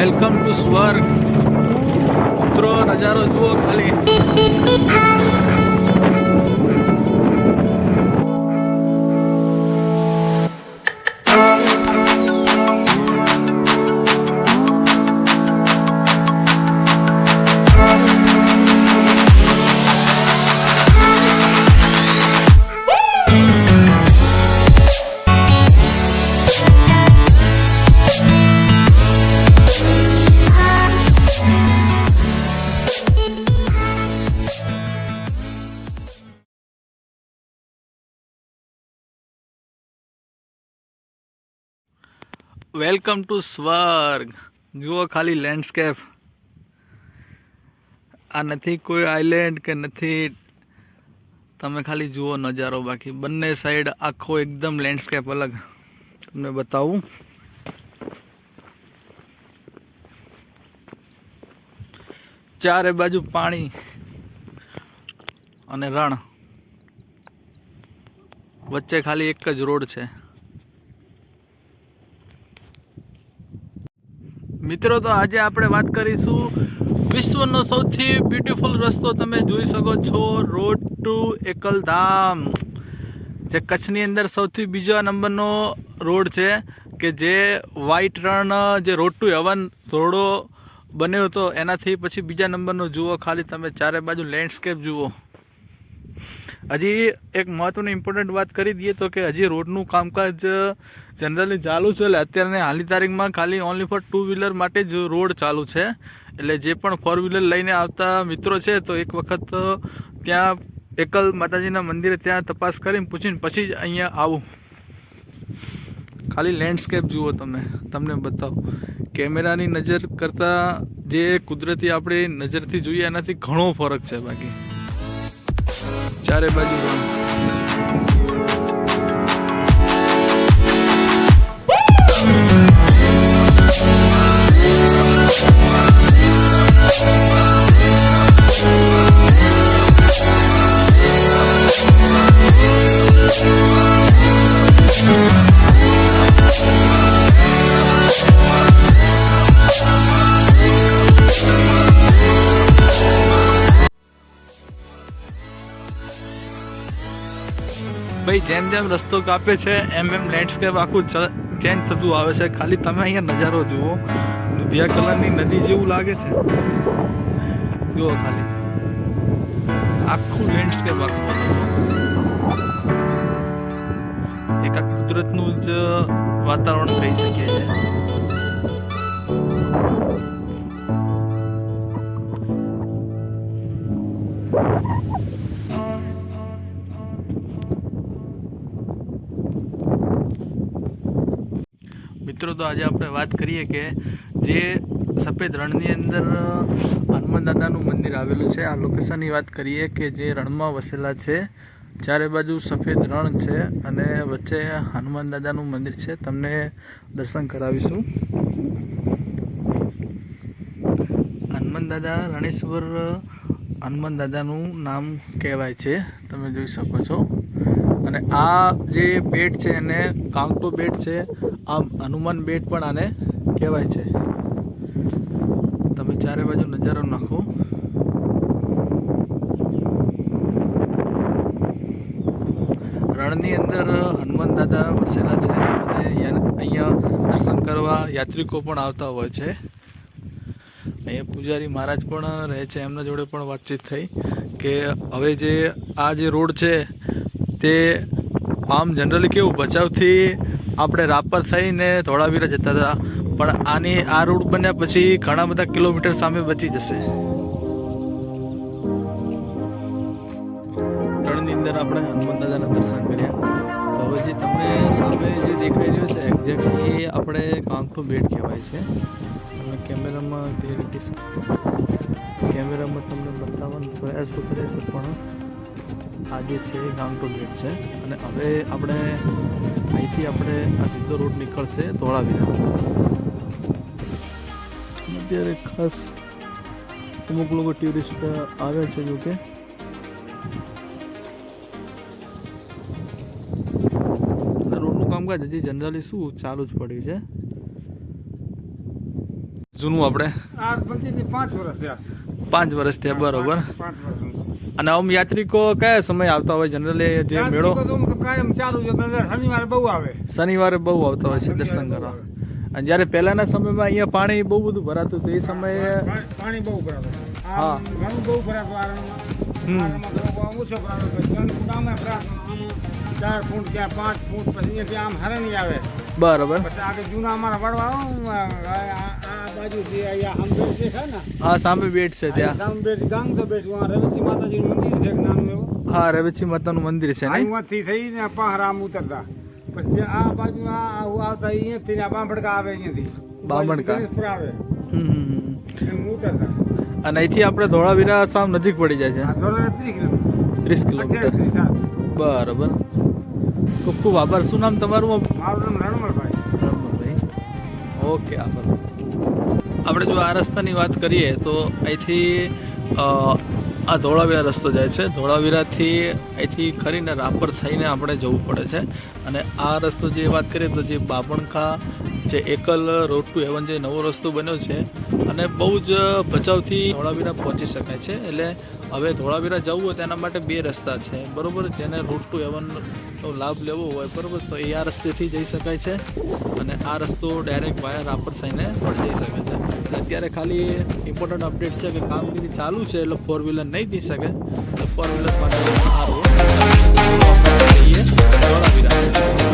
Welcome to સ્વર્ગ. મિત્રો નજારો જુઓ ખાલી. વેલકમ ટુ સ્વર્ગ. જુઓ ખાલી લેન્ડસ્કેપ. આ નથી કોઈ આઇલેન્ડ કે નથી, તમે ખાલી જુઓ નજારો. બાકી બંને સાઈડ આખો એકદમ લેન્ડસ્કેપ અલગ. તમને બતાવું. ચારે બાજુ પાણી અને રણ, વચ્ચે ખાલી એક જ રોડ છે. મિત્રો, તો આજે આપણે વાત કરીશું વિશ્વનો સૌથી બ્યુટીફુલ રસ્તો. તમે જોઈ શકો છો, રોડ ટુ એકલધામ, જે કચ્છની અંદર સૌથી બીજા નંબરનો રોડ છે. કે જે વ્હાઈટ રણ, જે રોડ ટુ હેવન રોડો બન્યો હતો, એનાથી પછી બીજા નંબરનો જુઓ ખાલી તમે. ચારે બાજુ લેન્ડસ્કેપ જુઓ. હજી એક મહત્વની ઇમ્પોર્ટન્ટ વાત કરી દઈએ તો કે હજી રોડનું કામકાજ જનરલી ચાલુ છે. એટલે અત્યારે હાલની તારીખમાં ખાલી ઓનલી ફોર 2 વ્હીલર માટે જ રોડ ચાલુ છે. એટલે જે પણ 4 વ્હીલર લઈને આવતા મિત્રો છે તો એક વખત ત્યાં એકલ માતાજીના મંદિરે ત્યાં તપાસ કરીને પૂછીને પછી જ અહીંયા આવું. ખાલી લેન્ડસ્કેપ જુઓ તમે. તમને બતાવો, કેમેરાની નજર કરતાં જે કુદરતી આપણે નજરથી જોઈએ એનાથી ઘણો ફરક છે. બાકી ચારે બાજુ ભાઈ, જેમ જેમ રસ્તો કાપે છે એમ એમ લેન્ડસ્કેપ આખું ચેન્જ થતું આવે છે. ખાલી તમે અહીંયા નજારો જુઓ. દુધિયા કલરની નદી જેવું લાગે છે. જુઓ ખાલી આખું લેન્ડસ્કેપ આખું એક આ કુદરતનું જ વાતાવરણ કહી શકીએ છીએ. મિત્રો, તો આજે આપણે વાત કરીએ કે જે સફેદ રણની અંદર હનુમાન દાદાનું મંદિર આવેલું છે. આ લોકેશનની વાત કરીએ કે જે રણમાં વસેલા છે. ચારે બાજુ સફેદ રણ છે અને વચ્ચે હનુમાન દાદાનું મંદિર છે. તમને દર્શન કરાવીશું. હનુમાન દાદા રણેશ્વર હનુમાન દાદાનું નામ કહેવાય છે. તમે જોઈ શકો છો. અને આ જે બેટ છે એને કાંકટો બેટ છે. આમ હનુમાન બેટ પણ આને કહેવાય છે. તમે ચારે બાજુ નજારો નાખો. રણની અંદર હનુમાન દાદા વસેલા છે અને અહીંયા દર્શન કરવા યાત્રિકો પણ આવતા હોય છે. અહીંયા પૂજારી મહારાજ પણ રહે છે. એમના જોડે પણ વાતચીત થઈ કે હવે જે આ જે રોડ છે તે આમ જનરલી કેવું ભચાઉથી આપણે રાપર થઈને ધોળાવીરા જતા હતા, પણ આ રોડ બન્યા પછી ઘણા બધા કિલોમીટર સામે બચી જશે. રણની અંદર આપણે હનુમાન દાદાના દર્શન કર્યા. તો હવે જે તમને સામે જે દેખાઈ રહ્યો છે એક્ઝેક્ટલી એ આપણે કાંકટો બેટ કહેવાય છે. અને કેમેરામાં તમને બતાવવાનો પ્રયાસ તો કરે છે, પણ આ જે છે એ કાંકટો બેટ છે. અને હવે અહીંથી આપણે આ સીધો રોડ નીકળશે ધોળાવીરા. અત્યારે ખાસ અમુક લોકો ટુરિસ્ટ આવે છે. જોકે રોડનું કામકાજ હજી જનરલી ચાલુ જ પડ્યું છે. જૂનું આપણે આ બનતી 5 વર્ષ થયા 5 વર્ષ થયા, બરોબર. 5 વર્ષ. અને આમ યાત્રિકો કયા સમય આવતા હોય જનરલી જે મેળો? તો કાયમ ચાલુ છે, શનિવારે બહુ આવે. શનિવારે બહુ આવતા હોય છે દર્શન કરવા. અને જ્યારે પહેલાના સમયમાં અહીંયા પાણી બહુ બધું ભરાતું હતું એ સમયે પાણી બહુ ભરાતું. હા. ઘણું બહુ ભરાતું આરણમાં. ઓછો ભરાતો. 4 ફૂટ ક્યાં 5 ફૂટ પછી અહીંયાથી આમ હરણી આવે. બરાબર. પછી આગળ જૂના અમારા વડવા આ બાજુ જે અહીંયા આમ બેટ દેખાય ને, હા, સામે બેટ છે ત્યાં. સામે બેટ ગામ તો બેટ રવેચી માતાજીનું મંદિર છે એક નાનું એવું. હા, રવેચી માતાનું મંદિર છે ને. અહીંયાથી થઈને પહાડ આમ ઉતરતા પછી આ બાજુ આવતા અહીંયાથી આ બાંભડકા આવે અહીંયાથી બામણકા. ગણેશપુર આવે હમ. એમ ઉતરતા. અને અહીંથી આપણે ધોળાવીરા સાવ નજીક પડી જાય છે, આ ધોરણ 30 કિલોમીટર 30 કિલોમીટર. બરાબર. ખૂબ ખૂબ આભાર. શું નામ તમારું? મારું નામ રણમલભાઈ. રણમલભાઈ. ઓકે, આભાર. આપણે જો આ રસ્તાની વાત કરીએ તો અહીંથી આ ધોળાવીરા રસ્તો જાય છે. ધોળાવીરાથી અહીંથી ખરીને રાપર થઈને આપણે જવું પડે છે. અને આ રસ્તો જે વાત કરીએ તો જે બામણકા જે એકલ રોડ ટુ હેવન જે નવો રસ્તો બન્યો છે અને બહુ જ ભચાઉથી ધોળાવીરા પહોંચી શકાય છે. એટલે હવે ધોળાવીરા જવું હોય તેના માટે 2 રસ્તા છે, બરાબર. જેને રોડ ટુ હેવનનો લાભ લેવો હોય, બરાબર, તો એ આ રસ્તેથી જઈ શકાય છે. અને આ રસ્તો ડાયરેક્ટ વાયા રાપર થઈને પણ જઈ શકે છે. અત્યારે ખાલી ઇમ્પોર્ટન્ટ અપડેટ છે કે કામગીરી ચાલુ છે, એટલે 4 વ્હીલર નહીં જઈ શકે. તો 4 વ્હીલર માટે આ રોડ ધોળાવીરા.